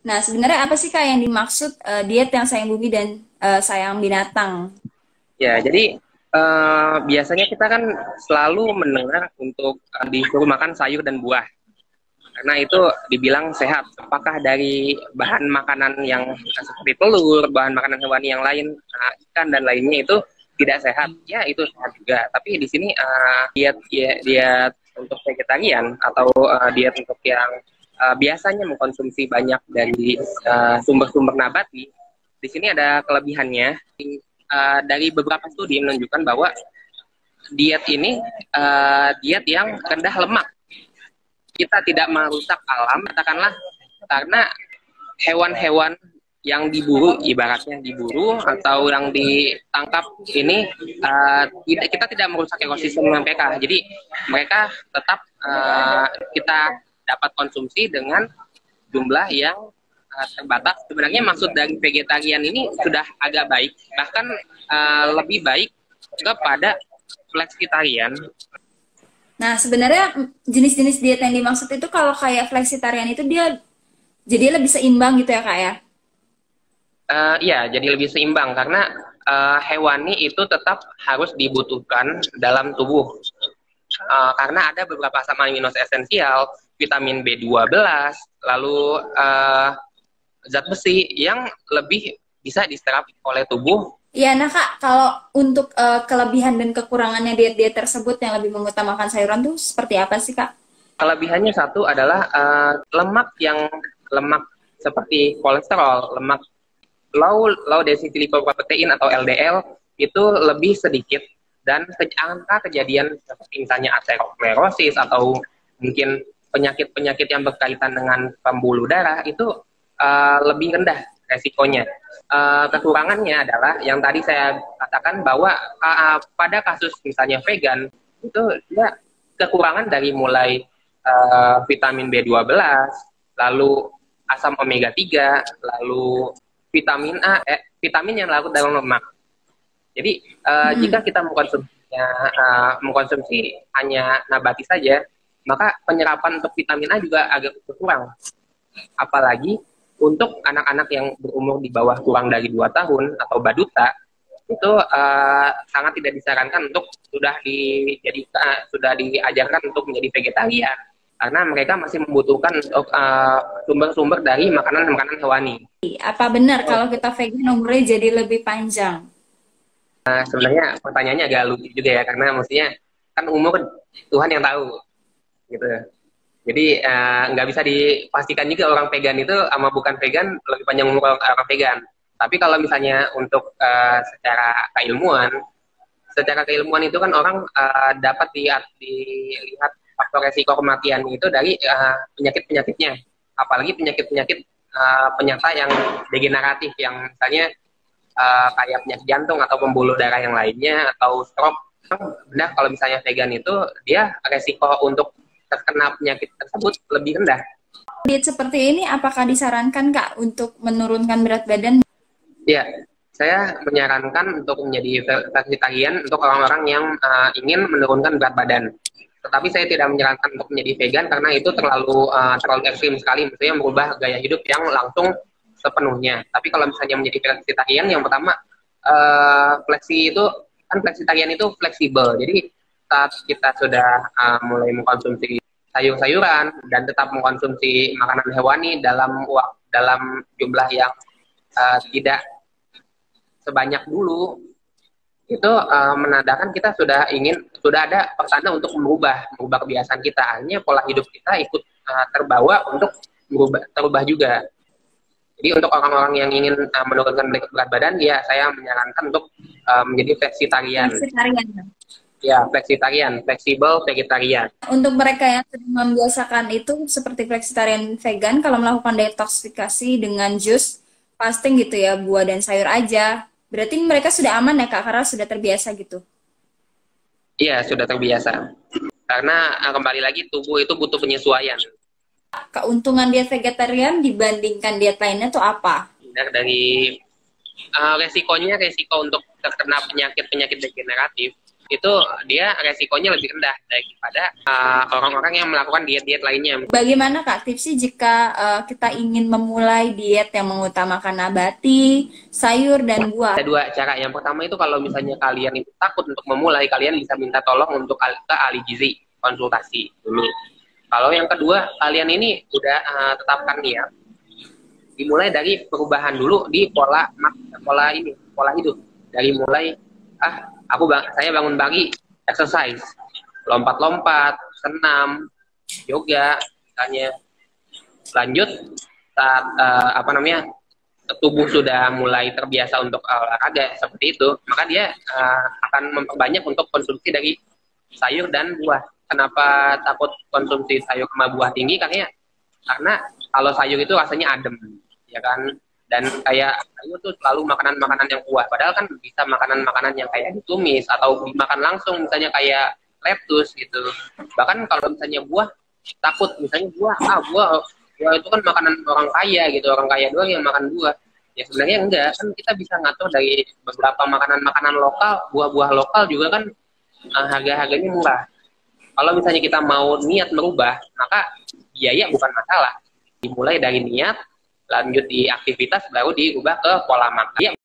Nah, sebenarnya apa sih Kak yang dimaksud diet yang sayang bumi dan sayang binatang? Ya, jadi biasanya kita kan selalu mendengar untuk disuruh makan sayur dan buah. Karena itu dibilang sehat. Apakah dari bahan makanan yang seperti telur, bahan makanan hewani yang lain, ikan dan lainnya itu tidak sehat? Ya, itu sehat juga. Tapi di sini diet untuk vegetarian atau diet untuk yang biasanya mengkonsumsi banyak dari sumber-sumber nabati, di sini ada kelebihannya. Dari beberapa studi menunjukkan bahwa diet ini diet yang rendah lemak. Kita tidak merusak alam, katakanlah, karena hewan-hewan yang diburu, ibaratnya diburu atau yang ditangkap ini, kita tidak merusak ekosistem mereka. Jadi mereka tetap kita dapat konsumsi dengan jumlah yang terbatas. Sebenarnya maksud dari vegetarian ini sudah agak baik, bahkan lebih baik kepada flexitarian. Nah, sebenarnya jenis-jenis diet yang dimaksud itu kalau kayak flexitarian itu dia jadi lebih seimbang gitu ya Kak ya? Iya, jadi lebih seimbang karena hewani itu tetap harus dibutuhkan dalam tubuh. Karena ada beberapa asam amino esensial, vitamin B12, lalu zat besi yang lebih bisa diserap oleh tubuh. Iya, nah Kak, kalau untuk kelebihan dan kekurangannya diet-diet tersebut yang lebih mengutamakan sayuran tuh seperti apa sih Kak? Kelebihannya satu adalah lemak seperti kolesterol, lemak low density lipoprotein atau LDL itu lebih sedikit, dan angka kejadian seperti misalnya aterosklerosis atau mungkin penyakit-penyakit yang berkaitan dengan pembuluh darah itu lebih rendah resikonya. Kekurangannya adalah yang tadi saya katakan bahwa pada kasus misalnya vegan itu dia kekurangan dari mulai vitamin B12, lalu asam omega 3, lalu vitamin yang larut dalam lemak. Jadi jika kita mengkonsumsi hanya nabati saja, maka penyerapan untuk vitamin A juga agak berkurang. Apalagi untuk anak-anak yang berumur di bawah kurang dari 2 tahun atau baduta, itu sangat tidak disarankan untuk sudah diajarkan untuk menjadi vegetarian, karena mereka masih membutuhkan sumber-sumber dari makanan-makanan hewani. Apa benar kalau kita vegan umurnya jadi lebih panjang? Sebenarnya pertanyaannya agak lucu juga ya, karena mestinya kan umur Tuhan yang tahu gitu. Jadi nggak bisa dipastikan juga orang vegan itu sama bukan vegan lebih panjang umur orang vegan. Tapi kalau misalnya untuk secara keilmuan itu kan orang dapat dilihat faktor resiko kematian itu dari penyakit-penyakitnya. Apalagi penyakit-penyakit penyerta yang degeneratif, yang misalnya kayak penyakit jantung atau pembuluh darah yang lainnya atau stroke. Benar kalau misalnya vegan itu dia resiko untuk terkena penyakit tersebut lebih rendah. Diet seperti ini apakah disarankan Kak untuk menurunkan berat badan? Ya, saya menyarankan untuk menjadi vegetarian untuk orang-orang yang ingin menurunkan berat badan. Tetapi saya tidak menyarankan untuk menjadi vegan karena itu terlalu ekstrim sekali, maksudnya merubah gaya hidup yang langsung sepenuhnya. Tapi kalau misalnya menjadi vegetarian, yang pertama fleksitarian itu fleksibel. Jadi saat kita sudah mulai mengkonsumsi sayur-sayuran dan tetap mengkonsumsi makanan hewani dalam jumlah yang tidak sebanyak dulu, itu menandakan kita sudah ada pertanda untuk merubah kebiasaan kita. Akhirnya pola hidup kita ikut terbawa untuk terubah juga. Jadi untuk orang-orang yang ingin menurunkan berat badan, ya saya menyarankan untuk menjadi fleksitarian. Vegetarian. Ya, fleksitarian, fleksibel vegetarian. Untuk mereka yang sedang membiasakan itu seperti vegetarian vegan, kalau melakukan detoksifikasi dengan jus, fasting gitu ya, buah dan sayur aja, berarti mereka sudah aman ya Kak, karena sudah terbiasa gitu. Iya, sudah terbiasa. Karena kembali lagi tubuh itu butuh penyesuaian. Keuntungan diet vegetarian dibandingkan diet lainnya tuh apa? Dari resiko untuk terkena penyakit-penyakit degeneratif, itu dia resikonya lebih rendah daripada orang-orang yang melakukan diet-diet lainnya. Bagaimana Kak tipsnya jika kita ingin memulai diet yang mengutamakan nabati, sayur, dan buah? Ada dua cara. Yang pertama itu kalau misalnya kalian itu takut untuk memulai, kalian bisa minta tolong untuk ke ahli gizi, konsultasi dulu. Kalau yang kedua, kalian ini udah tetapkan niat, dimulai dari perubahan dulu di pola hidup. Dari mulai saya bangun pagi, exercise, lompat-lompat, senam, yoga, misalnya. Lanjut saat tubuh sudah mulai terbiasa untuk olahraga seperti itu, maka dia akan memperbanyak untuk konsumsi dari sayur dan buah. Kenapa takut konsumsi sayur sama buah tinggi? Karena kalau sayur itu rasanya adem, ya kan? Dan kayak sayur tuh selalu makanan-makanan yang kuat. Padahal kan bisa makanan-makanan yang kayak ditumis atau dimakan langsung, misalnya kayak lettuce gitu. Bahkan kalau misalnya buah, takut misalnya buah itu kan makanan orang kaya gitu, orang kaya doang yang makan buah. Ya sebenarnya enggak, kan kita bisa ngatur dari beberapa makanan-makanan lokal, buah-buah lokal juga kan harga-harganya murah. Kalau misalnya kita mau niat merubah, maka biaya bukan masalah. Dimulai dari niat, lanjut di aktivitas, baru diubah ke pola makan.